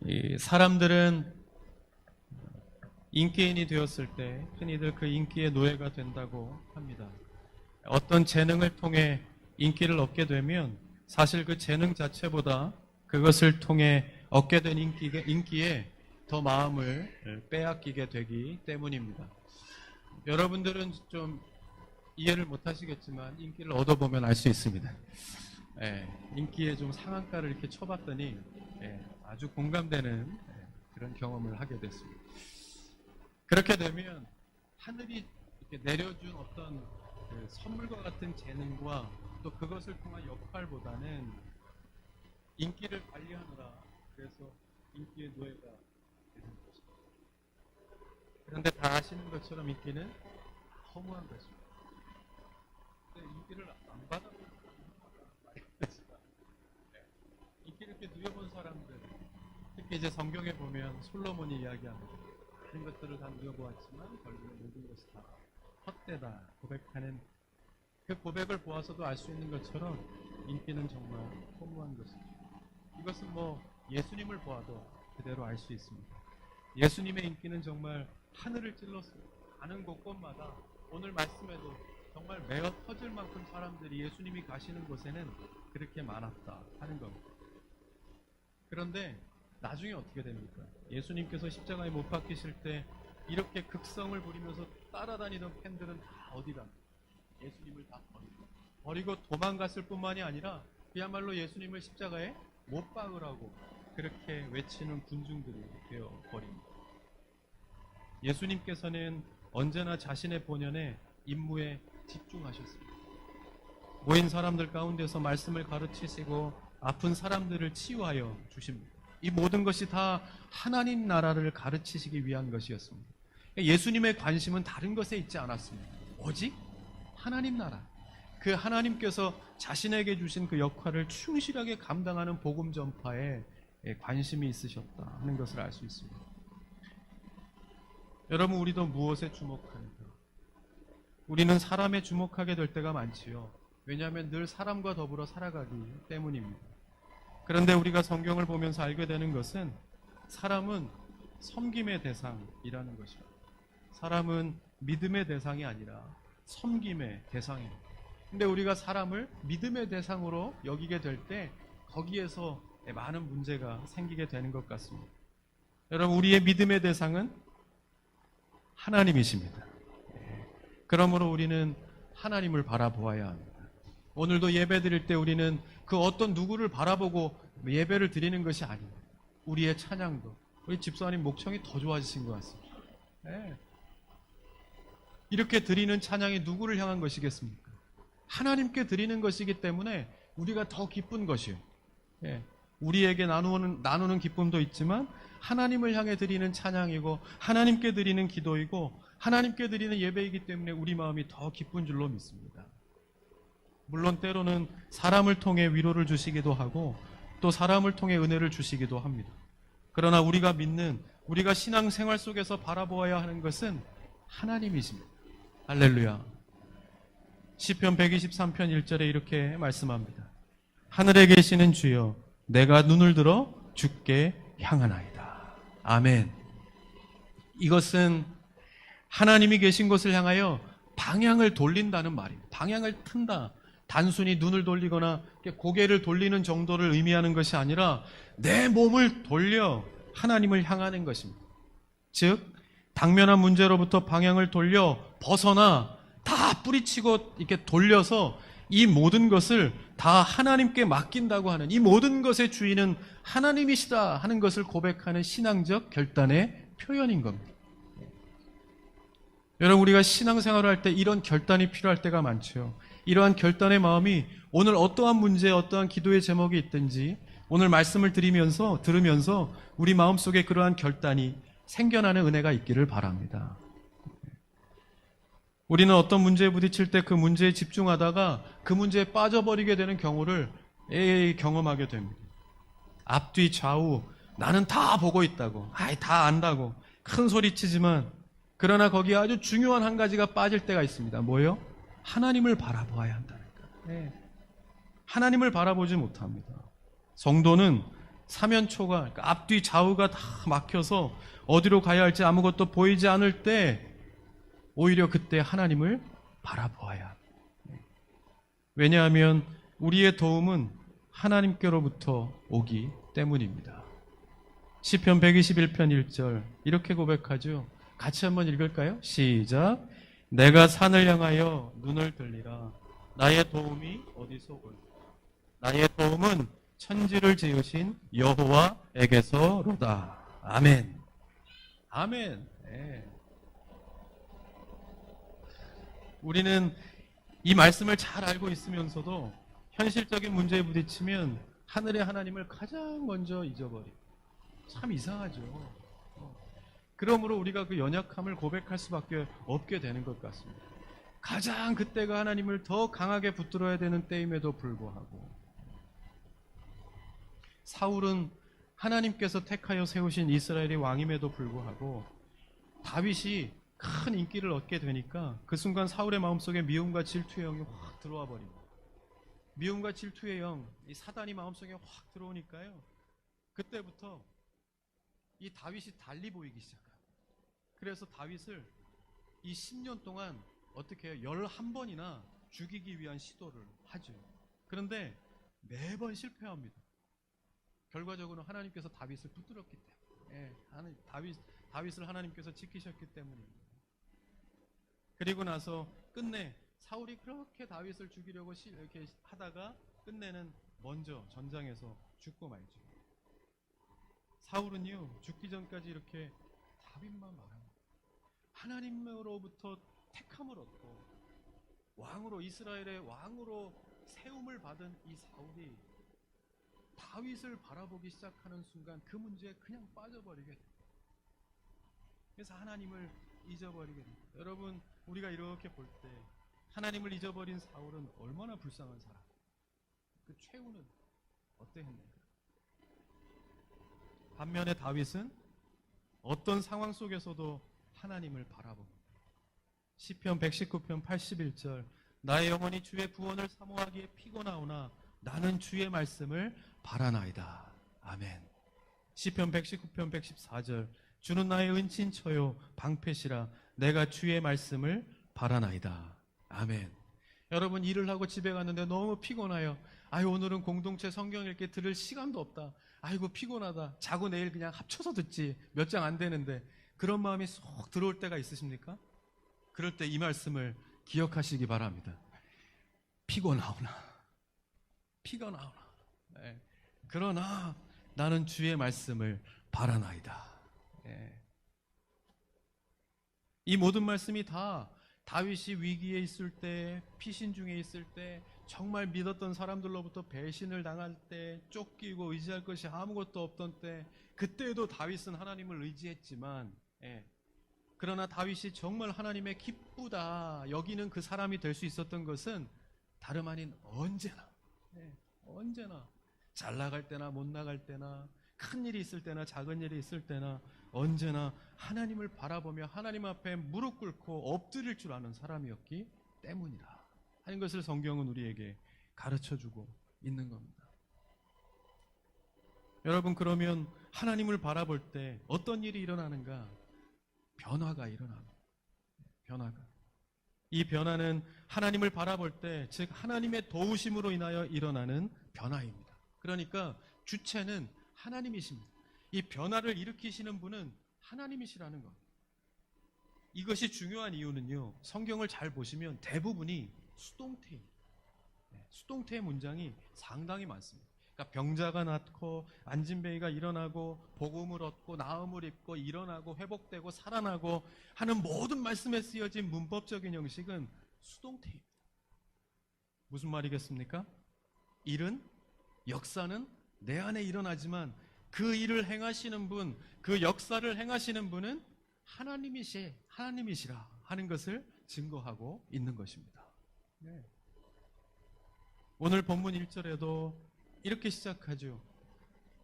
이 사람들은 인기인이 되었을 때 흔히들 그 인기의 노예가 된다고 합니다. 어떤 재능을 통해 인기를 얻게 되면 사실 그 재능 자체보다 그것을 통해 얻게 된 인기에 더 마음을 빼앗기게 되기 때문입니다. 여러분들은 좀 이해를 못 하시겠지만 인기를 얻어보면 알 수 있습니다. 인기에 좀 상한가를 이렇게 쳐봤더니 아주 공감되는 그런 경험을 하게 됐습니다. 그렇게 되면 하늘이 이렇게 내려준 어떤 그 선물과 같은 재능과 또 그것을 통한 역할보다는 인기를 관리하느라 그래서 인기의 노예가 되는 것입니다. 그런데 다 아시는 것처럼 인기는 허무한 것입니다. 근데 인기를 안 받아보는 인기를 이렇게 누려본 사람들, 특히 이제 성경에 보면 솔로몬이 이야기합니다. 많은 것들을 다 누려보았지만 결국은 모든 것이 다 헛되다 고백하는 그 고백을 보아서도 알 수 있는 것처럼 인기는 정말 허무한 것입니다. 이것은 뭐 예수님을 보아도 그대로 알 수 있습니다. 예수님의 인기는 정말 하늘을 찔렀습니다. 가는 곳곳마다 오늘 말씀에도 정말 메어 터질 만큼 사람들이 예수님이 가시는 곳에는 그렇게 많았다 하는 겁니다. 그런데 나중에 어떻게 됩니까? 예수님께서 십자가에 못 박히실 때 이렇게 극성을 부리면서 따라다니던 팬들은 다 어디 갑니까? 예수님을 다 버리고 도망갔을 뿐만이 아니라 그야말로 예수님을 십자가에 못 박으라고 그렇게 외치는 군중들이 되어 버립니다. 예수님께서는 언제나 자신의 본연의 임무에 집중하셨습니다. 모인 사람들 가운데서 말씀을 가르치시고 아픈 사람들을 치유하여 주십니다. 이 모든 것이 다 하나님 나라를 가르치시기 위한 것이었습니다. 예수님의 관심은 다른 것에 있지 않았습니다. 오직 하나님 나라, 그 하나님께서 자신에게 주신 그 역할을 충실하게 감당하는 복음 전파에 관심이 있으셨다 하는 것을 알 수 있습니다. 여러분, 우리도 무엇에 주목하는가? 우리는 사람에 주목하게 될 때가 많지요. 왜냐하면 늘 사람과 더불어 살아가기 때문입니다. 그런데 우리가 성경을 보면서 알게 되는 것은 사람은 섬김의 대상이라는 것입니다. 사람은 믿음의 대상이 아니라 섬김의 대상입니다. 근데 우리가 사람을 믿음의 대상으로 여기게 될 때 거기에서 많은 문제가 생기게 되는 것 같습니다. 여러분, 우리의 믿음의 대상은 하나님이십니다. 그러므로 우리는 하나님을 바라보아야 합니다. 오늘도 예배 드릴 때 우리는 그 어떤 누구를 바라보고 예배를 드리는 것이 아닙니다. 우리의 찬양도 우리 집사님 목청이 더 좋아지신 것 같습니다. 이렇게 드리는 찬양이 누구를 향한 것이겠습니까? 하나님께 드리는 것이기 때문에 우리가 더 기쁜 것이요. 우리에게 나누는 기쁨도 있지만 하나님을 향해 드리는 찬양이고 하나님께 드리는 기도이고 하나님께 드리는 예배이기 때문에 우리 마음이 더 기쁜 줄로 믿습니다. 물론 때로는 사람을 통해 위로를 주시기도 하고 또 사람을 통해 은혜를 주시기도 합니다. 그러나 우리가 믿는, 우리가 신앙생활 속에서 바라보아야 하는 것은 하나님이십니다. 할렐루야. 시편 123편 1절에 이렇게 말씀합니다. 하늘에 계시는 주여, 내가 눈을 들어 주께 향하나이다. 아멘. 이것은 하나님이 계신 곳을 향하여 방향을 돌린다는 말입니다. 방향을 튼다. 단순히 눈을 돌리거나 고개를 돌리는 정도를 의미하는 것이 아니라 내 몸을 돌려 하나님을 향하는 것입니다. 즉, 당면한 문제로부터 방향을 돌려 벗어나 다 뿌리치고 이렇게 돌려서 이 모든 것을 다 하나님께 맡긴다고 하는, 이 모든 것의 주인은 하나님이시다 하는 것을 고백하는 신앙적 결단의 표현인 겁니다. 여러분, 우리가 신앙생활을 할 때 이런 결단이 필요할 때가 많죠. 이러한 결단의 마음이 오늘 어떠한 문제, 어떠한 기도의 제목이 있든지 오늘 말씀을 들으면서 우리 마음속에 그러한 결단이 생겨나는 은혜가 있기를 바랍니다. 우리는 어떤 문제에 부딪힐 때 그 문제에 집중하다가 그 문제에 빠져버리게 되는 경우를 경험하게 됩니다. 앞뒤 좌우 나는 다 보고 있다고, 다 안다고 큰 소리치지만 그러나 거기에 아주 중요한 한 가지가 빠질 때가 있습니다. 뭐예요? 하나님을 바라보아야 한다는 거예요. 하나님을 바라보지 못합니다. 성도는 사면초가, 그러니까 앞뒤 좌우가 다 막혀서 어디로 가야 할지 아무것도 보이지 않을 때 오히려 그때 하나님을 바라보아야 합니다. 왜냐하면 우리의 도움은 하나님께로부터 오기 때문입니다. 시편 121편 1절 이렇게 고백하죠. 같이 한번 읽을까요? 시작. 내가 산을 향하여 눈을 들리라. 나의 도움이 어디서 올까? 나의 도움은 천지를 지으신 여호와에게서로다. 아멘. 아멘. 네. 우리는 이 말씀을 잘 알고 있으면서도 현실적인 문제에 부딪히면 하늘의 하나님을 가장 먼저 잊어버리고, 참 이상하죠. 그러므로 우리가 그 연약함을 고백할 수밖에 없게 되는 것 같습니다. 가장 그때가 하나님을 더 강하게 붙들어야 되는 때임에도 불구하고 사울은 하나님께서 택하여 세우신 이스라엘의 왕임에도 불구하고 다윗이 큰 인기를 얻게 되니까 그 순간 사울의 마음속에 미움과 질투의 영이 확 들어와 버립니다. 미움과 질투의 영, 이 사단이 마음속에 확 들어오니까요. 그때부터 이 다윗이 달리 보이기 시작합니다. 그래서 다윗을 이 10년 동안 어떻게 해요? 11번이나 죽이기 위한 시도를 하죠. 그런데 매번 실패합니다. 결과적으로 하나님께서 다윗을 붙들었기 때문에, 다윗을 하나님께서 지키셨기 때문입니다. 그리고 나서 끝내 사울이 그렇게 다윗을 죽이려고 이렇게 하다가 끝내는 먼저 전장에서 죽고 말죠. 사울은요 죽기 전까지 이렇게 다윗만 말합니다. 하나님으로부터 택함을 얻고 왕으로, 이스라엘의 왕으로 세움을 받은 이 사울이 다윗을 바라보기 시작하는 순간 그 문제에 그냥 빠져버리게 됩니다. 그래서 하나님을 잊어버리게 됩니다. 여러분, 우리가 이렇게 볼 때 하나님을 잊어버린 사울은 얼마나 불쌍한 사람. 그 최후는 어떠했는가? 반면에 다윗은 어떤 상황 속에서도 하나님을 바라봅니다. 시편 119편 81절 나의 영혼이 주의 구원을 사모하기에 피곤하오나 나는 주의 말씀을 바라나이다. 아멘. 시편 119편 114절 주는 나의 은친처요 방패시라 내가 주의 말씀을 바라나이다. 아멘. 여러분, 일을 하고 집에 갔는데 너무 피곤해요. 아유, 오늘은 공동체 성경 읽기 들을 시간도 없다. 아이고 피곤하다. 자고 내일 그냥 합쳐서 듣지. 몇 장 안 되는데. 그런 마음이 쏙 들어올 때가 있으십니까? 그럴 때 이 말씀을 기억하시기 바랍니다. 피곤하오나 네. 그러나 나는 주의 말씀을 바라나이다. 네. 이 모든 말씀이 다 다윗이 위기에 있을 때, 피신 중에 있을 때, 정말 믿었던 사람들로부터 배신을 당할 때, 쫓기고 의지할 것이 아무것도 없던 때, 그때에도 다윗은 하나님을 의지했지만, 그러나 다윗이 정말 하나님의 기쁘다 여기는 그 사람이 될 수 있었던 것은 다름 아닌 언제나 잘 나갈 때나 못 나갈 때나 큰 일이 있을 때나 작은 일이 있을 때나 언제나 하나님을 바라보며 하나님 앞에 무릎 꿇고 엎드릴 줄 아는 사람이었기 때문이다 하는 것을 성경은 우리에게 가르쳐주고 있는 겁니다. 여러분, 그러면 하나님을 바라볼 때 어떤 일이 일어나는가? 변화가 일어납니다. 변화가. 이 변화는 하나님을 바라볼 때, 즉 하나님의 도우심으로 인하여 일어나는 변화입니다. 그러니까 주체는 하나님이십니다. 이 변화를 일으키시는 분은 하나님이시라는 것. 이것이 중요한 이유는요, 성경을 잘 보시면 대부분이 수동태입니다. 수동태의 문장이 상당히 많습니다. 그러니까 병자가 낫고 안진뱅이가 일어나고 복음을 얻고 나음을 입고 일어나고 회복되고 살아나고 하는 모든 말씀에 쓰여진 문법적인 형식은 수동태입니다. 무슨 말이겠습니까? 일은, 역사는 내 안에 일어나지만 그 일을 행하시는 분, 그 역사를 행하시는 분은 하나님이시라 하는 것을 증거하고 있는 것입니다. 네. 오늘 본문 1절에도 이렇게 시작하죠.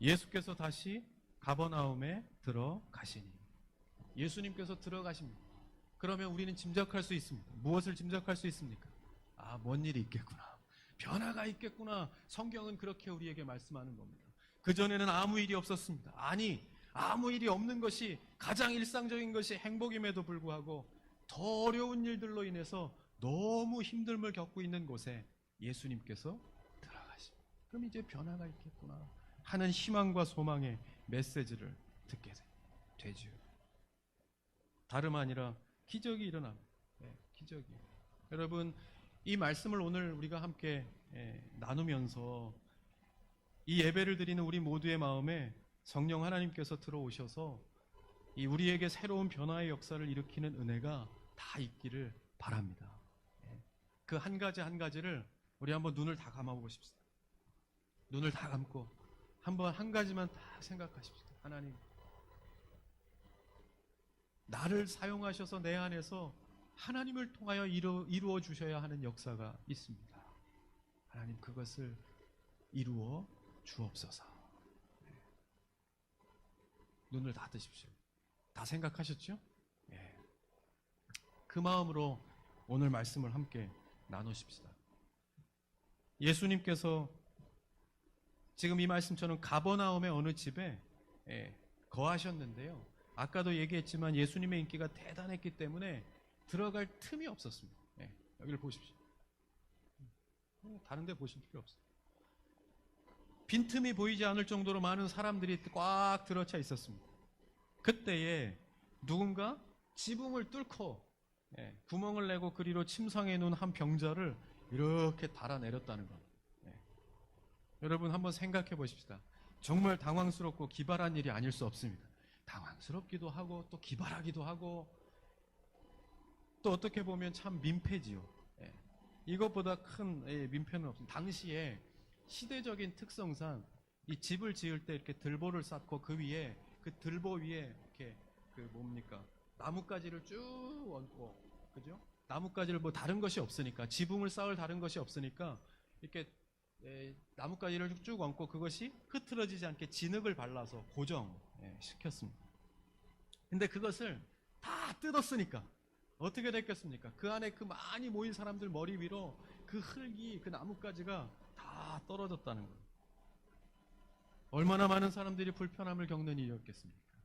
예수께서 다시 가버나움에 들어가시니. 예수님께서 들어가십니다. 그러면 우리는 짐작할 수 있습니다. 무엇을 짐작할 수 있습니까? 아, 뭔 일이 있겠구나. 변화가 있겠구나. 성경은 그렇게 우리에게 말씀하는 겁니다. 그전에는 아무 일이 없었습니다. 아니, 아무 일이 없는 것이 가장 일상적인 것이 행복임에도 불구하고 더 어려운 일들로 인해서 너무 힘듦을 겪고 있는 곳에 예수님께서 들어가십니다. 그럼 이제 변화가 있겠구나 하는 희망과 소망의 메시지를 듣게 되죠. 다름 아니라 기적이 일어납니다. 기적이. 여러분, 이 말씀을 오늘 우리가 함께 나누면서 이 예배를 드리는 우리 모두의 마음에 성령 하나님께서 들어오셔서 이 우리에게 새로운 변화의 역사를 일으키는 은혜가 다 있기를 바랍니다. 그 한 가지 한 가지를 우리 한번 눈을 다 감아보십시다. 눈을 다 감고 한번 한 가지만 다 생각하십시다. 하나님, 나를 사용하셔서 내 안에서 하나님을 통하여 이루어 주셔야 하는 역사가 있습니다. 하나님, 그것을 이루어 주옵소서. 눈을 닫으십시오. 다 생각하셨죠? 그 마음으로 오늘 말씀을 함께 나누십시다. 예수님께서 지금 이 말씀처럼 가버나움의 어느 집에 거하셨는데요. 아까도 얘기했지만 예수님의 인기가 대단했기 때문에 들어갈 틈이 없었습니다. 여기를 보십시오. 다른 데 보실 필요 없어요. 빈틈이 보이지 않을 정도로 많은 사람들이 꽉 들어차 있었습니다. 그때에 누군가 지붕을 뚫고 구멍을 내고 그리로 침상해 놓은 한 병자를 이렇게 달아내렸다는 겁니다. 여러분 한번 생각해 보십시다. 정말 당황스럽고 기발한 일이 아닐 수 없습니다. 당황스럽기도 하고 또 기발하기도 하고 또 어떻게 보면 참 민폐지요. 이것보다 큰 민폐는 없습니다. 당시에 시대적인 특성상 이 집을 지을 때 이렇게 들보를 쌓고 그 위에 그 들보 위에 이렇게 그 뭡니까 나뭇가지를 쭉 얹고, 그죠? 나뭇가지를 뭐 다른 것이 없으니까, 지붕을 쌓을 다른 것이 없으니까 이렇게 나뭇가지를 쭉 얹고 그것이 흐트러지지 않게 진흙을 발라서 고정시켰습니다. 근데 그것을 다 뜯었으니까 어떻게 됐겠습니까? 그 안에 그 많이 모인 사람들 머리 위로 그 흙이, 그 나뭇가지가 다 떨어졌다는 거예요. 얼마나 많은 사람들이 불편함을 겪는 일이었겠습니까?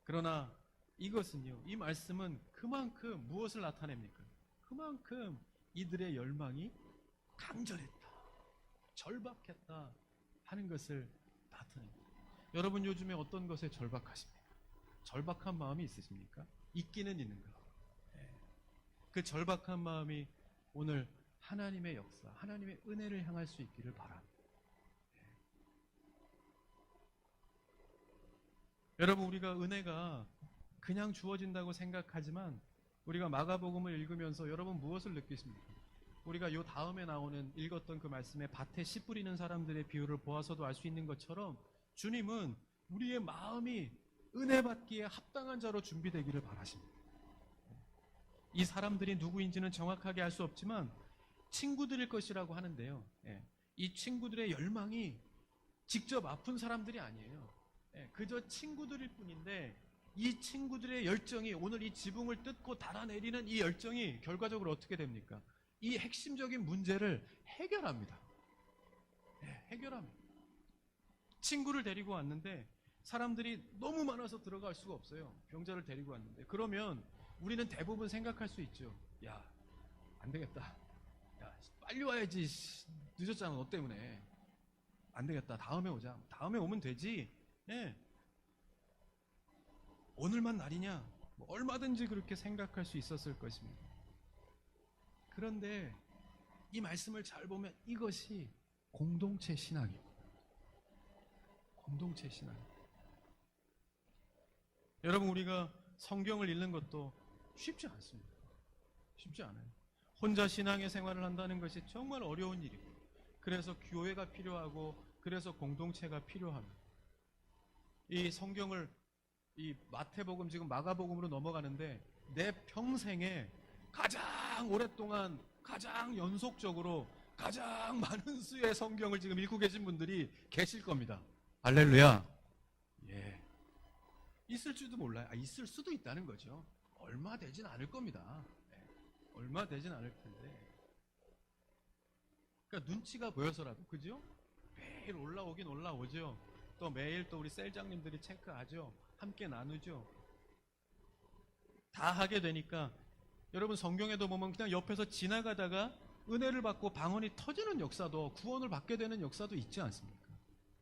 그러나 이것은요, 이 말씀은 그만큼 무엇을 나타냅니까? 그만큼 이들의 열망이 강렬했다, 절박했다 하는 것을 나타냅니다. 여러분 요즘에 어떤 것에 절박하십니까? 절박한 마음이 있으십니까? 있기는 있는가? 그 절박한 마음이 오늘 하나님의 역사, 하나님의 은혜를 향할 수 있기를 바랍니다. 여러분, 우리가 은혜가 그냥 주어진다고 생각하지만 우리가 마가복음을 읽으면서 여러분 무엇을 느끼십니까? 우리가 요 다음에 나오는 읽었던 그 말씀에 밭에 씨 뿌리는 사람들의 비유를 보아서도 알 수 있는 것처럼 주님은 우리의 마음이 은혜 받기에 합당한 자로 준비되기를 바라십니다. 이 사람들이 누구인지는 정확하게 알 수 없지만 친구들일 것이라고 하는데요. 이 친구들의 열망이 직접 아픈 사람들이 아니에요. 그저 친구들일 뿐인데 이 친구들의 열정이 오늘 이 지붕을 뜯고 달아내리는 이 열정이 결과적으로 어떻게 됩니까? 이 핵심적인 문제를 해결합니다. 해결합니다. 친구를 데리고 왔는데 사람들이 너무 많아서 들어갈 수가 없어요. 병자를 데리고 왔는데. 그러면 우리는 대부분 생각할 수 있죠. 야, 안 되겠다. 야, 빨리 와야지. 늦었잖아, 너 때문에. 안 되겠다. 다음에 오자. 다음에 오면 되지. 오늘만 날이냐? 뭐 얼마든지 그렇게 생각할 수 있었을 것입니다. 그런데 이 말씀을 잘 보면 이것이 공동체 신앙입니다. 공동체 신앙. 여러분, 우리가 성경을 읽는 것도 쉽지 않습니다. 쉽지 않아요. 혼자 신앙의 생활을 한다는 것이 정말 어려운 일이고, 그래서 교회가 필요하고, 그래서 공동체가 필요합니다. 이 성경을 이 마태복음 지금 마가복음으로 넘어가는데 내 평생에 가장 오랫동안 가장 연속적으로 가장 많은 수의 성경을 지금 읽고 계신 분들이 계실 겁니다. 할렐루야. 있을지도 몰라요. 있을 수도 있다는 거죠. 얼마 되진 않을 겁니다. 얼마 되진 않을 텐데. 그러니까 눈치가 보여서라도, 그죠? 매일 올라오긴 올라오죠. 또 매일 또 우리 셀장님들이 체크하죠. 함께 나누죠. 다 하게 되니까 여러분 성경에도 보면 그냥 옆에서 지나가다가 은혜를 받고 방언이 터지는 역사도, 구원을 받게 되는 역사도 있지 않습니까?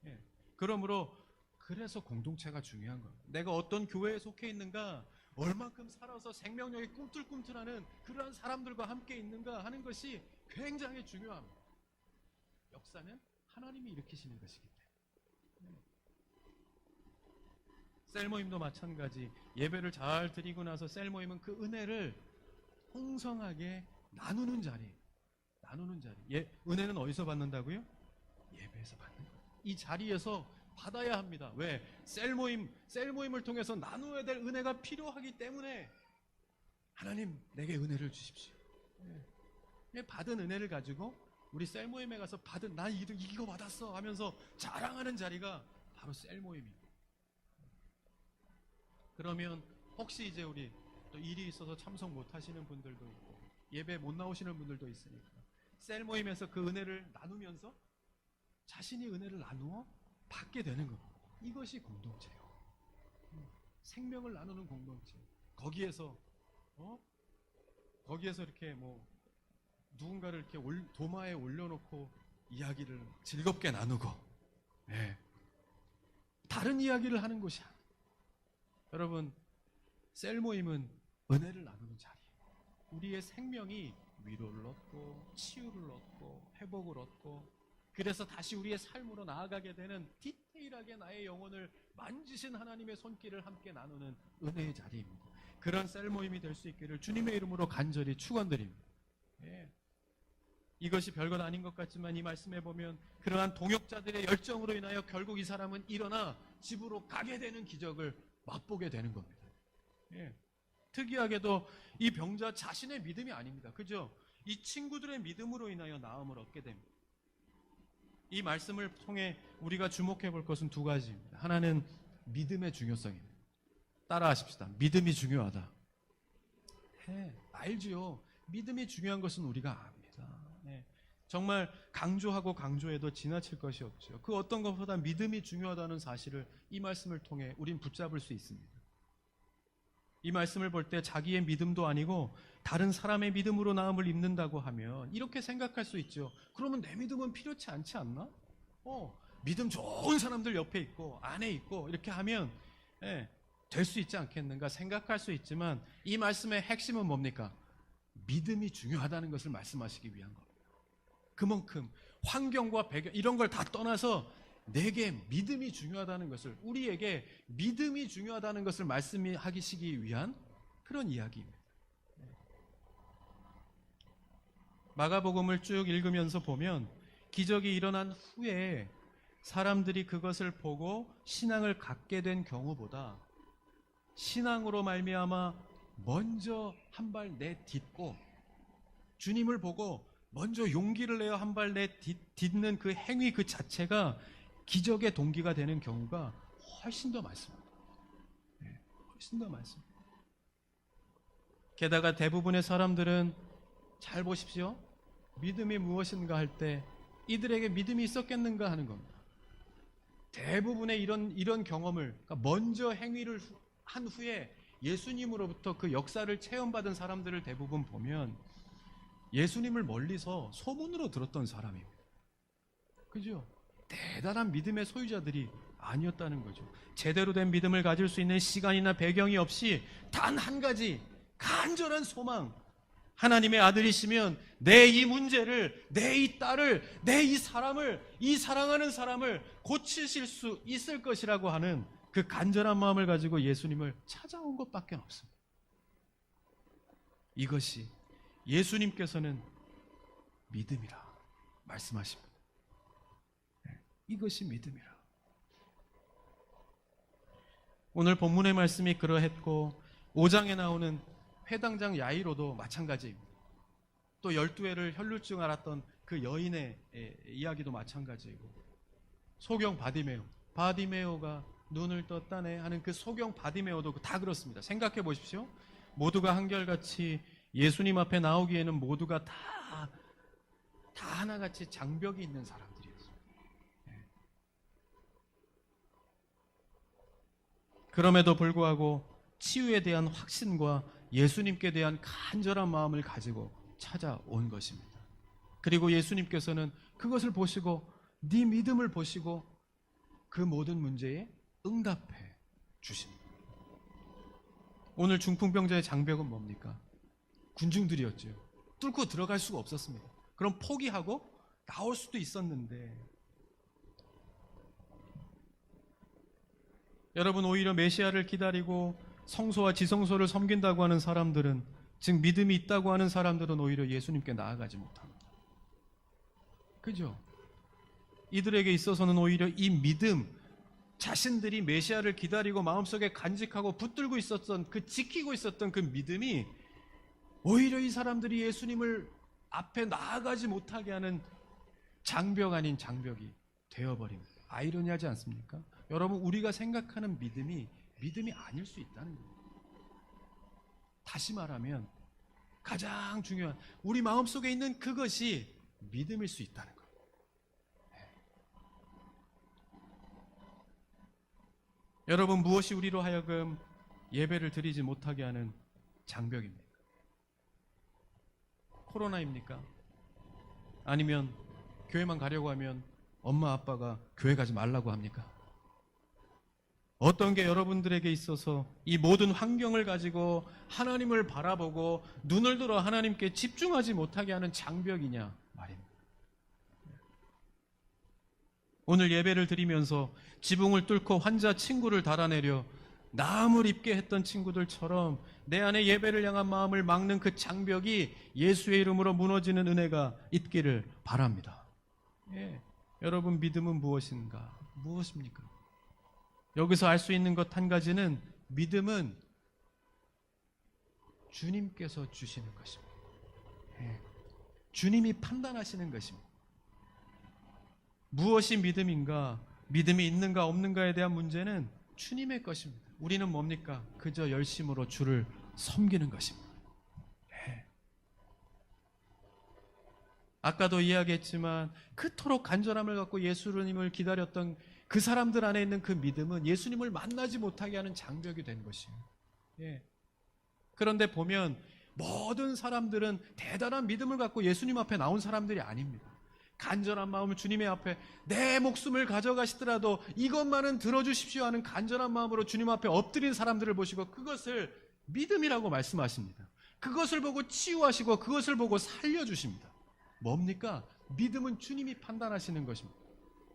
예. 그러므로 그래서 공동체가 중요한 거예요. 내가 어떤 교회에 속해 있는가, 얼만큼 살아서 생명력이 꿈틀꿈틀하는 그러한 사람들과 함께 있는가 하는 것이 굉장히 중요합니다. 역사는 하나님이 일으키시는 것이기 때문에. 셀모임도 마찬가지. 예배를 잘 드리고 나서 셀모임은 그 은혜를 풍성하게 나누는 자리. 은혜는 어디서 받는다고요? 예배에서 받는 거예요. 이 자리에서 받아야 합니다. 왜? 셀모임을 통해서 나누어야 될 은혜가 필요하기 때문에 하나님 내게 은혜를 주십시오. 받은 은혜를 가지고 우리 셀모임에 가서 받은, 난 이거 받았어 하면서 자랑하는 자리가 바로 셀모임입니다. 그러면 혹시 이제 우리 또 일이 있어서 참석 못 하시는 분들도 있고 예배 못 나오시는 분들도 있으니까 셀모임에서 그 은혜를 나누면서 자신이 은혜를 나누어 받게 되는 것. 이것이 공동체예요. 생명을 나누는 공동체. 거기에서 이렇게 누군가를 이렇게 도마에 올려놓고 이야기를 즐겁게 나누고, 다른 이야기를 하는 곳이야. 여러분, 셀모임은 은혜를 나누는 자리예요. 우리의 생명이 위로를 얻고 치유를 얻고 회복을 얻고, 그래서 다시 우리의 삶으로 나아가게 되는, 디테일하게 나의 영혼을 만지신 하나님의 손길을 함께 나누는 은혜의 자리입니다. 그런 셀모임이 될 수 있기를 주님의 이름으로 간절히 축원드립니다. 이것이 별것 아닌 것 같지만 이 말씀에 보면 그러한 동역자들의 열정으로 인하여 결국 이 사람은 일어나 집으로 가게 되는 기적을 맛보게 되는 겁니다. 특이하게도 이 병자 자신의 믿음이 아닙니다. 그죠? 이 친구들의 믿음으로 인하여 나음을 얻게 됩니다. 이 말씀을 통해 우리가 주목해 볼 것은 두 가지입니다. 하나는 믿음의 중요성입니다. 따라하십시다. 믿음이 중요하다. 알지요. 믿음이 중요한 것은 우리가 압니다. 정말 강조해도 지나칠 것이 없죠. 그 어떤 것보다 믿음이 중요하다는 사실을 이 말씀을 통해 우린 붙잡을 수 있습니다. 이 말씀을 볼 때 자기의 믿음도 아니고 다른 사람의 믿음으로 나음을 입는다고 하면 이렇게 생각할 수 있죠. 그러면 내 믿음은 필요치 않지 않나? 믿음 좋은 사람들 옆에 있고 안에 있고 이렇게 하면 될 수 있지 않겠는가 생각할 수 있지만, 이 말씀의 핵심은 뭡니까? 믿음이 중요하다는 것을 말씀하시기 위한 겁니다. 그만큼 환경과 배경 이런 걸 다 떠나서 내게 믿음이 중요하다는 것을, 우리에게 믿음이 중요하다는 것을 말씀하시기 위한 그런 이야기입니다. 마가복음을 쭉 읽으면서 보면 기적이 일어난 후에 사람들이 그것을 보고 신앙을 갖게 된 경우보다 신앙으로 말미암아 먼저 한 발 내딛고 주님을 보고 먼저 용기를 내어 한 발 내딛는 그 행위 그 자체가 기적의 동기가 되는 경우가 훨씬 더 많습니다. 훨씬 더 많습니다. 게다가 대부분의 사람들은 잘 보십시오. 믿음이 무엇인가 할 때 이들에게 믿음이 있었겠는가 하는 겁니다. 대부분의 이런 경험을, 그러니까 먼저 행위를 한 후에 예수님으로부터 그 역사를 체험받은 사람들을 대부분 보면 예수님을 멀리서 소문으로 들었던 사람입니다. 그죠? 대단한 믿음의 소유자들이 아니었다는 거죠. 제대로 된 믿음을 가질 수 있는 시간이나 배경이 없이 단 한 가지 간절한 소망, 하나님의 아들이시면 내 이 문제를, 내 이 딸을, 내 이 사람을, 이 사랑하는 사람을 고치실 수 있을 것이라고 하는 그 간절한 마음을 가지고 예수님을 찾아온 것밖에 없습니다. 이것이 예수님께서는 믿음이라 말씀하십니다. 이것이 믿음이라. 오늘 본문의 말씀이 그러했고 5장에 나오는 회당장 야이로도 마찬가지입니다. 또 12회를 혈루증 앓았던 그 여인의 이야기도 마찬가지이고, 소경 바디메오가 눈을 떴다네 하는 그 소경 바디메오도 다 그렇습니다. 생각해 보십시오. 모두가 한결같이 예수님 앞에 나오기에는 모두가 다 하나같이 장벽이 있는 사람들이었어요. 그럼에도 불구하고 치유에 대한 확신과 예수님께 대한 간절한 마음을 가지고 찾아온 것입니다. 그리고 예수님께서는 그것을 보시고 네 믿음을 보시고 그 모든 문제에 응답해 주십니다. 오늘 중풍병자의 장벽은 뭡니까? 군중들이었죠. 뚫고 들어갈 수가 없었습니다. 그럼 포기하고 나올 수도 있었는데, 여러분, 오히려 메시아를 기다리고 성소와 지성소를 섬긴다고 하는 사람들은, 즉 믿음이 있다고 하는 사람들은 오히려 예수님께 나아가지 못합니다. 그죠? 이들에게 있어서는 오히려 이 믿음, 자신들이 메시아를 기다리고 마음속에 간직하고 붙들고 있었던, 그 지키고 있었던 그 믿음이 오히려 이 사람들이 예수님을 앞에 나아가지 못하게 하는 장벽 아닌 장벽이 되어버립니다. 아이러니하지 않습니까? 여러분, 우리가 생각하는 믿음이 아닐 수 있다는 겁니다. 다시 말하면 가장 중요한 우리 마음속에 있는 그것이 믿음일 수 있다는 겁니다. 여러분, 무엇이 우리로 하여금 예배를 드리지 못하게 하는 장벽입니까? 코로나입니까? 아니면 교회만 가려고 하면 엄마 아빠가 교회 가지 말라고 합니까? 어떤 게 여러분들에게 있어서 이 모든 환경을 가지고 하나님을 바라보고 눈을 들어 하나님께 집중하지 못하게 하는 장벽이냐 말입니다. 오늘 예배를 드리면서 지붕을 뚫고 환자 친구를 달아내려 나음을 입게 했던 친구들처럼 내 안에 예배를 향한 마음을 막는 그 장벽이 예수의 이름으로 무너지는 은혜가 있기를 바랍니다. 예. 여러분, 믿음은 무엇인가? 무엇입니까? 여기서 알 수 있는 것 한 가지는, 믿음은 주님께서 주시는 것입니다. 예. 주님이 판단하시는 것입니다. 무엇이 믿음인가, 믿음이 있는가 없는가에 대한 문제는 주님의 것입니다. 우리는 뭡니까? 그저 열심으로 주를 섬기는 것입니다. 네. 아까도 이야기했지만 그토록 간절함을 갖고 예수님을 기다렸던 그 사람들 안에 있는 그 믿음은 예수님을 만나지 못하게 하는 장벽이 된 것이에요. 예. 그런데 보면 모든 사람들은 대단한 믿음을 갖고 예수님 앞에 나온 사람들이 아닙니다. 간절한 마음을 주님의 앞에 내 목숨을 가져가시더라도 이것만은 들어주십시오 하는 간절한 마음으로 주님 앞에 엎드린 사람들을 보시고 그것을 믿음이라고 말씀하십니다. 그것을 보고 치유하시고 그것을 보고 살려주십니다. 뭡니까? 믿음은 주님이 판단하시는 것입니다.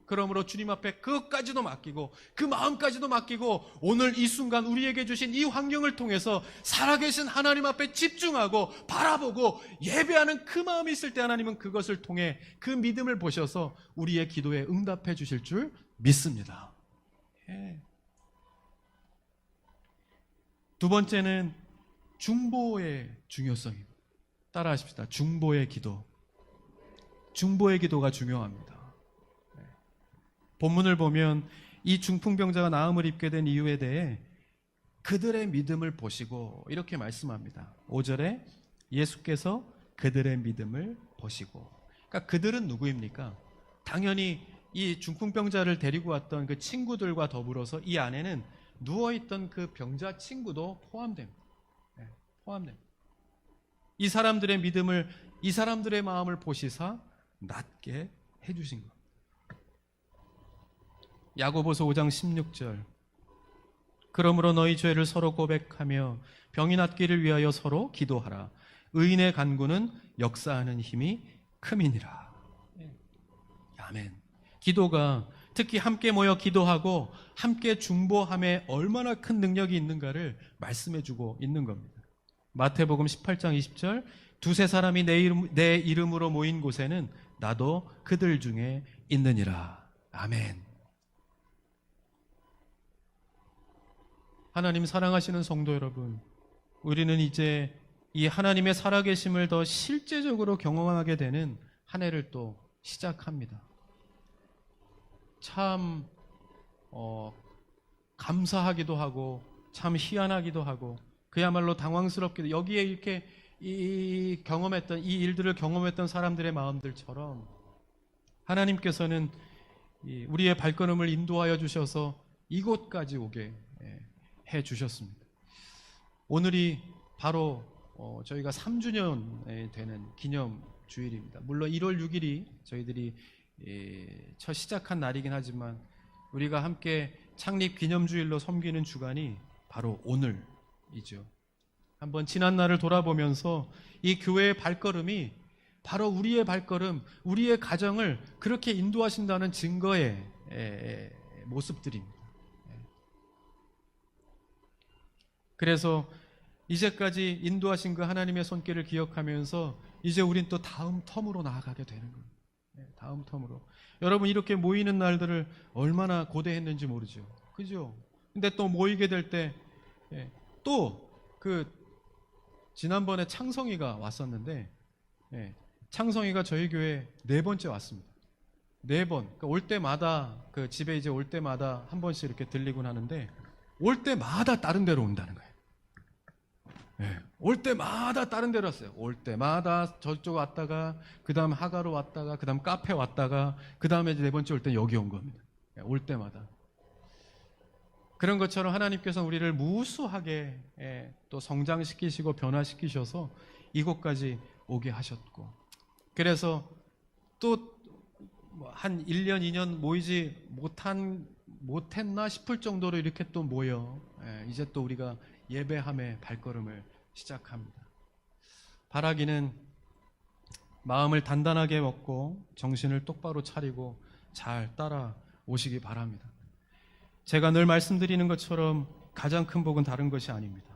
그러므로 주님 앞에 그것까지도 맡기고 그 마음까지도 맡기고 오늘 이 순간 우리에게 주신 이 환경을 통해서 살아계신 하나님 앞에 집중하고 바라보고 예배하는 그 마음이 있을 때 하나님은 그것을 통해 그 믿음을 보셔서 우리의 기도에 응답해 주실 줄 믿습니다. 예. 두 번째는 중보의 중요성입니다. 따라하십시다. 중보의 기도. 중보의 기도가 중요합니다. 본문을 보면 이 중풍병자가 나음을 입게 된 이유에 대해 그들의 믿음을 보시고 이렇게 말씀합니다. 5절에 예수께서 그들의 믿음을 보시고, 그러니까 그들은 누구입니까? 당연히 이 중풍병자를 데리고 왔던 그 친구들과 더불어서 이 안에는 누워있던 그 병자 친구도 포함됩니다. 네, 포함됩니다. 이 사람들의 믿음을, 이 사람들의 마음을 보시사 낫게 해주신 것. 야고보서 5장 16절. 그러므로 너희 죄를 서로 고백하며 병이 낫기를 위하여 서로 기도하라. 의인의 간구는 역사하는 힘이 큼이니라. 아멘. 기도가, 특히 함께 모여 기도하고 함께 중보함에 얼마나 큰 능력이 있는가를 말씀해주고 있는 겁니다. 마태복음 18장 20절. 두세 사람이 내 이름으로 모인 곳에는 나도 그들 중에 있느니라. 아멘. 하나님 사랑하시는 성도 여러분, 우리는 이제 이 하나님의 살아계심을 더 실제적으로 경험하게 되는 한 해를 또 시작합니다. 참 감사하기도 하고 참 희한하기도 하고 그야말로 당황스럽기도, 여기에 이렇게 경험했던 이 일들을 경험했던 사람들의 마음들처럼 하나님께서는 우리의 발걸음을 인도하여 주셔서 이곳까지 오게, 해 주셨습니다. 오늘이 바로 저희가 3주년에 되는 기념 주일입니다. 물론 1월 6일이 저희들이 첫 시작한 날이긴 하지만 우리가 함께 창립 기념주일로 섬기는 주간이 바로 오늘이죠. 한번 지난 날을 돌아보면서 이 교회의 발걸음이 바로 우리의 발걸음, 우리의 가정을 그렇게 인도하신다는 증거의 모습들입니다. 그래서 이제까지 인도하신 그 하나님의 손길을 기억하면서 이제 우린 또 다음 텀으로 나아가게 되는 거예요. 다음 텀으로. 여러분, 이렇게 모이는 날들을 얼마나 고대했는지 모르죠. 그죠? 근데 또 모이게 될 때 또 지난번에 창성이가 왔었는데 창성이가 저희 교회 4번째 왔습니다. 4번. 그러니까 올 때마다 집에 이제 올 때마다 한 번씩 이렇게 들리곤 하는데 올 때마다 다른 데로 온다는 거예요. 올 때마다 다른 데로 왔어요. 올 때마다 저쪽 왔다가 그 다음 하가로 왔다가 그 다음 카페 왔다가 그 다음에 4번째 올 때 여기 온 겁니다. 올 때마다. 그런 것처럼 하나님께서 우리를 무수하게 또 성장시키시고 변화시키셔서 이곳까지 오게 하셨고, 그래서 또 한 1년 2년 모이지 못했나 싶을 정도로 이렇게 또 모여 이제 또 우리가 예배함의 발걸음을 시작합니다. 바라기는 마음을 단단하게 먹고 정신을 똑바로 차리고 잘 따라오시기 바랍니다. 제가 늘 말씀드리는 것처럼 가장 큰 복은 다른 것이 아닙니다.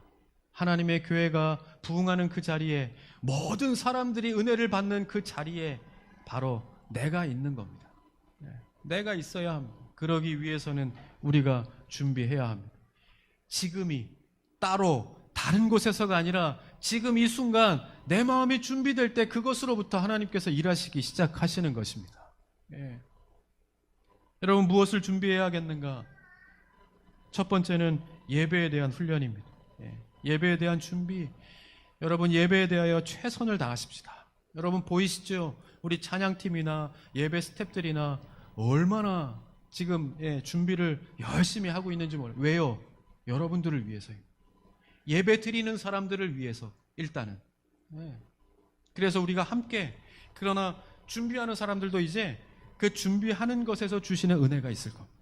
하나님의 교회가 부흥하는 그 자리에, 모든 사람들이 은혜를 받는 그 자리에 바로 내가 있는 겁니다. 내가 있어야 합니다. 그러기 위해서는 우리가 준비해야 합니다. 지금이 따로 다른 곳에서가 아니라 지금 이 순간 내 마음이 준비될 때 그것으로부터 하나님께서 일하시기 시작하시는 것입니다. 여러분, 무엇을 준비해야겠는가? 첫 번째는 예배에 대한 훈련입니다. 예배에 대한 준비. 여러분, 예배에 대하여 최선을 다하십시다. 여러분 보이시죠? 우리 찬양팀이나 예배 스태프들이나 얼마나 지금 준비를 열심히 하고 있는지 몰라요. 왜요? 여러분들을 위해서요. 예배 드리는 사람들을 위해서 일단은. 그래서 우리가 함께, 그러나 준비하는 사람들도 이제 그 준비하는 것에서 주시는 은혜가 있을 겁니다.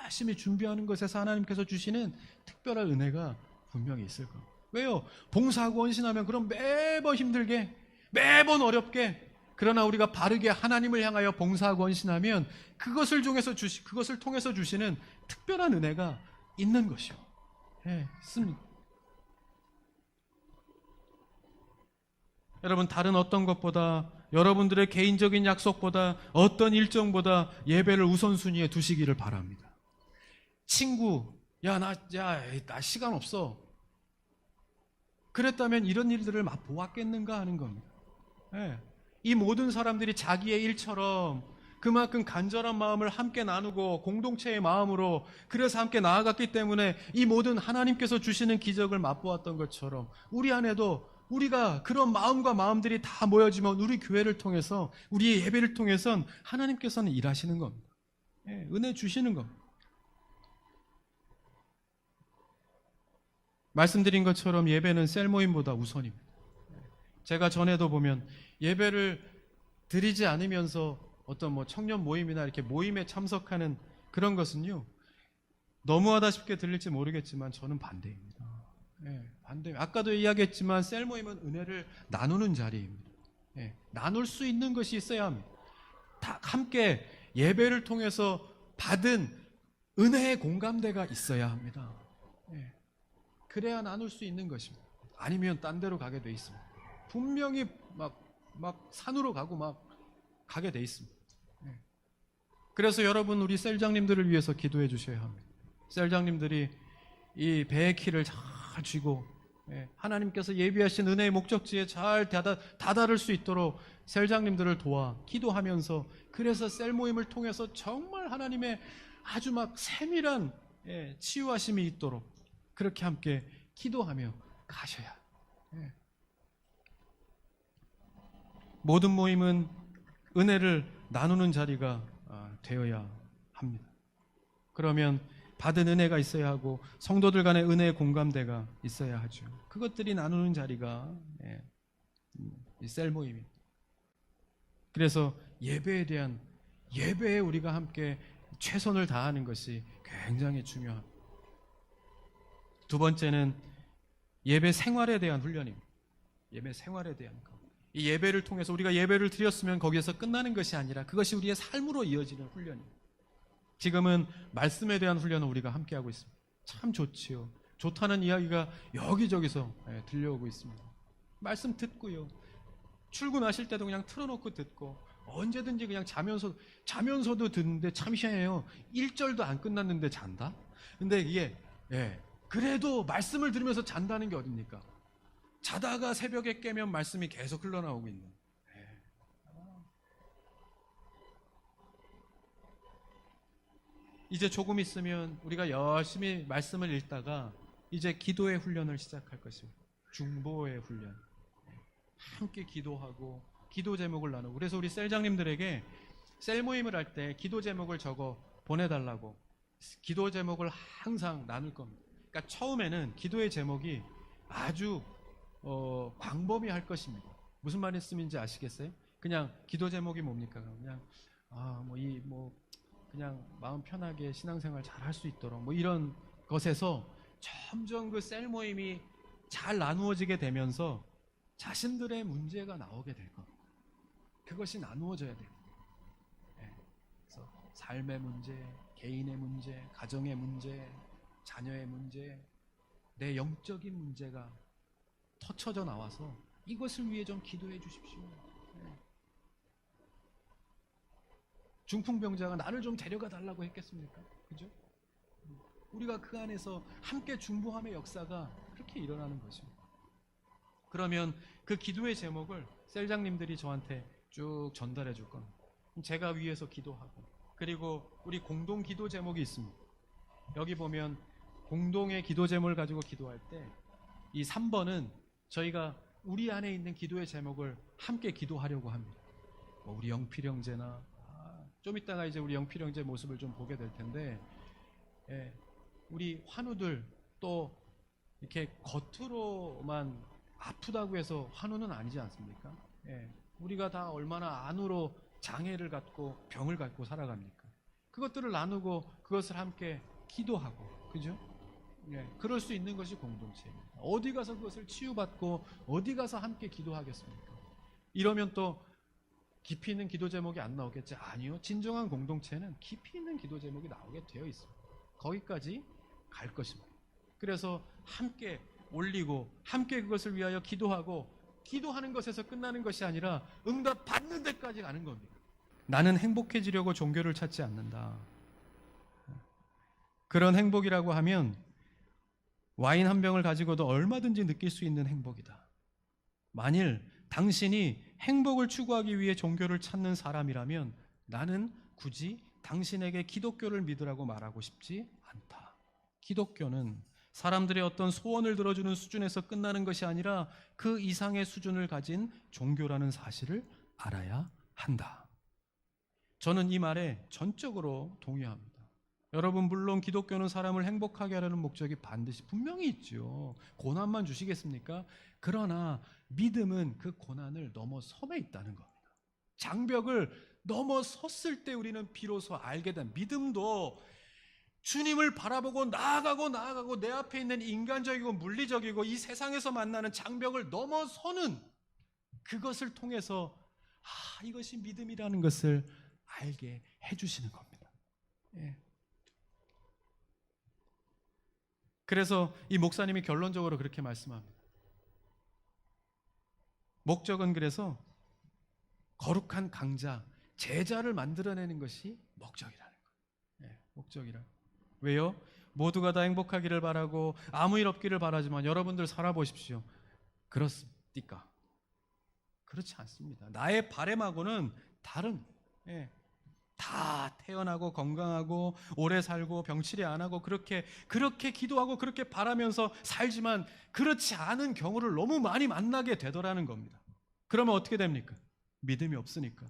열심히 준비하는 것에서 하나님께서 주시는 특별한 은혜가 분명히 있을 겁니다. 왜요? 봉사하고 헌신하면 그럼 매번 힘들게, 매번 어렵게, 그러나 우리가 바르게 하나님을 향하여 봉사하고 헌신하면 그것을 통해서 주시는 특별한 은혜가 있는 것이요. 있습니다. 여러분, 다른 어떤 것보다, 여러분들의 개인적인 약속보다, 어떤 일정보다 예배를 우선순위에 두시기를 바랍니다. 친구, 나 시간 없어. 그랬다면 이런 일들을 맛보았겠는가 하는 겁니다. 이 모든 사람들이 자기의 일처럼 그만큼 간절한 마음을 함께 나누고 공동체의 마음으로 그래서 함께 나아갔기 때문에 이 모든 하나님께서 주시는 기적을 맛보았던 것처럼 우리 안에도 우리가 그런 마음과 마음들이 다 모여지면 우리 교회를 통해서, 우리의 예배를 통해서는 하나님께서는 일하시는 겁니다. 은혜 주시는 겁니다. 말씀드린 것처럼 예배는 셀 모임보다 우선입니다. 제가 전에도 보면 예배를 드리지 않으면서 어떤 청년 모임이나 이렇게 모임에 참석하는 그런 것은요, 너무하다 싶게 들릴지 모르겠지만 저는 반대입니다. 반대. 아까도 이야기했지만 셀 모임은 은혜를 나누는 자리입니다. 나눌 수 있는 것이 있어야 합니다. 다 함께 예배를 통해서 받은 은혜의 공감대가 있어야 합니다. 그래야 나눌 수 있는 것입니다. 아니면 딴 데로 가게 돼 있습니다. 분명히 막 산으로 가고 막 가게 돼 있습니다. 그래서 여러분, 우리 셀장님들을 위해서 기도해 주셔야 합니다. 셀장님들이 이 배의 키를 잘 쥐고 하나님께서 예비하신 은혜의 목적지에 잘 다다를 수 있도록 셀장님들을 도와 기도하면서, 그래서 셀 모임을 통해서 정말 하나님의 아주 세밀한 치유하심이 있도록 그렇게 함께 기도하며 가셔야. 모든 모임은 은혜를 나누는 자리가 되어야 합니다. 그러면 받은 은혜가 있어야 하고 성도들 간의 은혜의 공감대가 있어야 하죠. 그것들이 나누는 자리가 이 셀 모임입니다. 그래서 예배에 우리가 함께 최선을 다하는 것이 굉장히 중요합니다. 두 번째는 예배 생활에 대한 훈련입니다. 예배 생활에 대한 것. 이 예배를 통해서 우리가 예배를 드렸으면 거기에서 끝나는 것이 아니라 그것이 우리의 삶으로 이어지는 훈련입니다. 지금은 말씀에 대한 훈련을 우리가 함께 하고 있습니다. 참 좋지요. 좋다는 이야기가 여기저기서 들려오고 있습니다. 말씀 듣고요. 출근하실 때도 그냥 틀어놓고 듣고 언제든지 그냥 자면서도 듣는데 참 희한해요. 1절도 안 끝났는데 잔다? 근데 이게 그래도 말씀을 들으면서 잔다는 게 어딥니까? 자다가 새벽에 깨면 말씀이 계속 흘러나오고 있는. 이제 조금 있으면 우리가 열심히 말씀을 읽다가 이제 기도의 훈련을 시작할 것입니다. 중보의 훈련. 함께 기도하고 기도 제목을 나누고. 그래서 우리 셀장님들에게 셀 모임을 할 때 기도 제목을 적어 보내달라고 기도 제목을 항상 나눌 겁니다. 그러니까 처음에는 기도의 제목이 아주 광범위할 것입니다. 무슨 말씀인지 아시겠어요? 그냥 기도 제목이 뭡니까? 그냥 그냥 마음 편하게 신앙생활 잘 할 수 있도록 뭐 이런 것에서 점점 그 셀 모임이 잘 나누어지게 되면서 자신들의 문제가 나오게 될 겁니다. 그것이 나누어져야 돼요. 그래서 삶의 문제, 개인의 문제, 가정의 문제, 자녀의 문제, 내 영적인 문제가 터쳐져 나와서 이것을 위해 좀 기도해 주십시오. 중풍병자가 나를 좀 데려가 달라고 했겠습니까? 그죠? 우리가 그 안에서 함께 중보함의 역사가 그렇게 일어나는 것입니다. 그러면 그 기도의 제목을 셀장님들이 저한테 쭉 전달해 줄 겁니다. 제가 위에서 기도하고, 그리고 우리 공동 기도 제목이 있습니다. 여기 보면 공동의 기도 제목을 가지고 기도할 때 이 3번은 저희가 우리 안에 있는 기도의 제목을 함께 기도하려고 합니다. 우리 영필 형제나 좀 이따가 이제 우리 영필 형제 모습을 좀 보게 될 텐데, 우리 환우들 또 이렇게 겉으로만 아프다고 해서 환우는 아니지 않습니까? 우리가 다 얼마나 안으로 장애를 갖고 병을 갖고 살아갑니까? 그것들을 나누고 그것을 함께 기도하고, 그죠? 그럴 수 있는 것이 공동체입니다. 어디 가서 그것을 치유받고 어디 가서 함께 기도하겠습니까? 이러면 또 깊이 있는 기도 제목이 안 나오겠지? 아니요. 진정한 공동체는 깊이 있는 기도 제목이 나오게 되어 있습니다. 거기까지 갈 것입니다. 그래서 함께 올리고 함께 그것을 위하여 기도하고, 기도하는 것에서 끝나는 것이 아니라 응답 받는 데까지 가는 겁니다. 나는 행복해지려고 종교를 찾지 않는다. 그런 행복이라고 하면 와인 한 병을 가지고도 얼마든지 느낄 수 있는 행복이다. 만일 당신이 행복을 추구하기 위해 종교를 찾는 사람이라면 나는 굳이 당신에게 기독교를 믿으라고 말하고 싶지 않다. 기독교는 사람들의 어떤 소원을 들어주는 수준에서 끝나는 것이 아니라 그 이상의 수준을 가진 종교라는 사실을 알아야 한다. 저는 이 말에 전적으로 동의합니다. 여러분, 물론 기독교는 사람을 행복하게 하려는 목적이 반드시 분명히 있죠. 고난만 주시겠습니까? 그러나 믿음은 그 고난을 넘어섬에 있다는 겁니다. 장벽을 넘어섰을 때 우리는 비로소 알게 된, 믿음도 주님을 바라보고 나아가고 내 앞에 있는 인간적이고 물리적이고 이 세상에서 만나는 장벽을 넘어서는 그것을 통해서 이것이 믿음이라는 것을 알게 해주시는 겁니다. 그래서 이 목사님이 결론적으로 그렇게 말씀합니다. 목적은 그래서 거룩한 강자, 제자를 만들어내는 것이 목적이라는 거예요. 목적이라. 왜요? 모두가 다 행복하기를 바라고 아무 일 없기를 바라지만 여러분들 살아보십시오. 그렇습니까? 그렇지 않습니다. 나의 바람하고는 다른, 다 태어나고 건강하고 오래 살고 병치레 안 하고 그렇게 기도하고 그렇게 바라면서 살지만 그렇지 않은 경우를 너무 많이 만나게 되더라는 겁니다. 그러면 어떻게 됩니까? 믿음이 없으니까.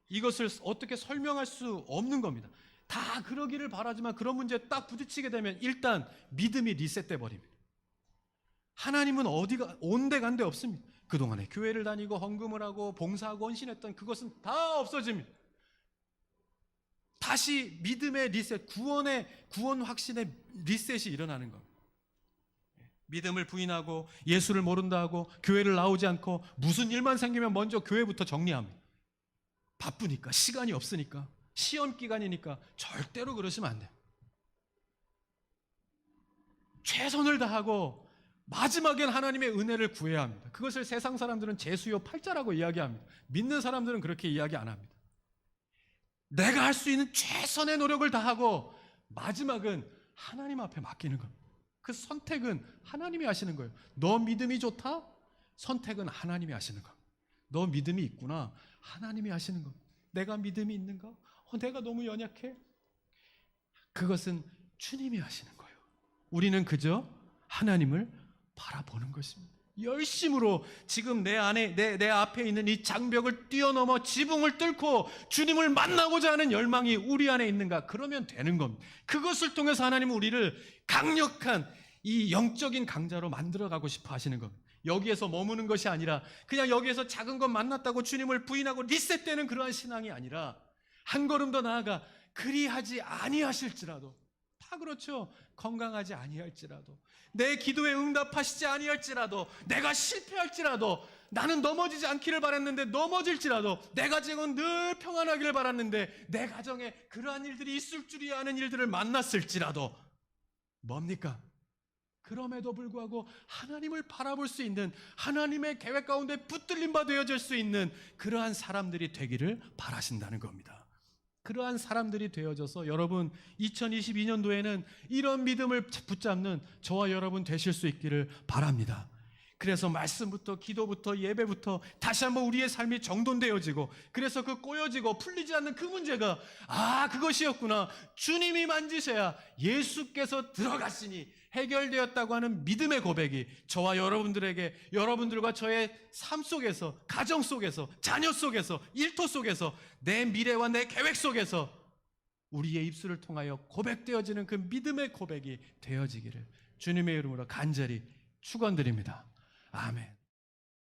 이것을 어떻게 설명할 수 없는 겁니다. 다 그러기를 바라지만 그런 문제에 딱 부딪히게 되면 일단 믿음이 리셋돼 버립니다. 하나님은 어디가 온데간데 없습니다. 그동안에 교회를 다니고 헌금을 하고 봉사하고 헌신했던 그것은 다 없어집니다. 다시 믿음의 리셋, 구원 확신의 리셋이 일어나는 겁니다. 믿음을 부인하고 예수를 모른다 하고 교회를 나오지 않고 무슨 일만 생기면 먼저 교회부터 정리합니다. 바쁘니까, 시간이 없으니까, 시험 기간이니까. 절대로 그러시면 안 돼요. 최선을 다하고 마지막엔 하나님의 은혜를 구해야 합니다. 그것을 세상 사람들은 제수요 팔자라고 이야기합니다. 믿는 사람들은 그렇게 이야기 안 합니다. 내가 할 수 있는 최선의 노력을 다하고 마지막은 하나님 앞에 맡기는 겁니다. 그 선택은 하나님이 하시는 거예요. 너 믿음이 좋다? 선택은 하나님이 하시는 겁니다. 너 믿음이 있구나? 하나님이 하시는 겁니다. 내가 믿음이 있는가? 내가 너무 연약해? 그것은 주님이 하시는 거예요. 우리는 그저 하나님을 바라보는 것입니다. 열심으로 지금 내 안에 내 앞에 있는 이 장벽을 뛰어넘어 지붕을 뚫고 주님을 만나고자 하는 열망이 우리 안에 있는가? 그러면 되는 겁니다. 그것을 통해서 하나님은 우리를 강력한 이 영적인 강자로 만들어가고 싶어 하시는 겁니다. 여기에서 머무는 것이 아니라 그냥 여기에서 작은 것 만났다고 주님을 부인하고 리셋되는 그러한 신앙이 아니라 한 걸음 더 나아가 그리하지 아니하실지라도, 다 그렇죠. 건강하지 아니할지라도, 내 기도에 응답하시지 아니할지라도, 내가 실패할지라도, 나는 넘어지지 않기를 바랐는데 넘어질지라도, 내 가정은 늘 평안하기를 바랐는데 내 가정에 그러한 일들이 있을 줄이야 하는 일들을 만났을지라도 뭡니까? 그럼에도 불구하고 하나님을 바라볼 수 있는, 하나님의 계획 가운데 붙들림 바 되어질 수 있는 그러한 사람들이 되기를 바라신다는 겁니다. 그러한 사람들이 되어져서 여러분 2022년도에는 이런 믿음을 붙잡는 저와 여러분 되실 수 있기를 바랍니다. 그래서 말씀부터 기도부터 예배부터 다시 한번 우리의 삶이 정돈되어지고, 그래서 그 꼬여지고 풀리지 않는 그 문제가 그것이었구나, 주님이 만지셔야 예수께서 들어가시니 해결되었다고 하는 믿음의 고백이 저와 여러분들에게, 여러분들과 저의 삶 속에서, 가정 속에서, 자녀 속에서, 일터 속에서, 내 미래와 내 계획 속에서 우리의 입술을 통하여 고백되어지는 그 믿음의 고백이 되어지기를 주님의 이름으로 간절히 축원드립니다. 아멘.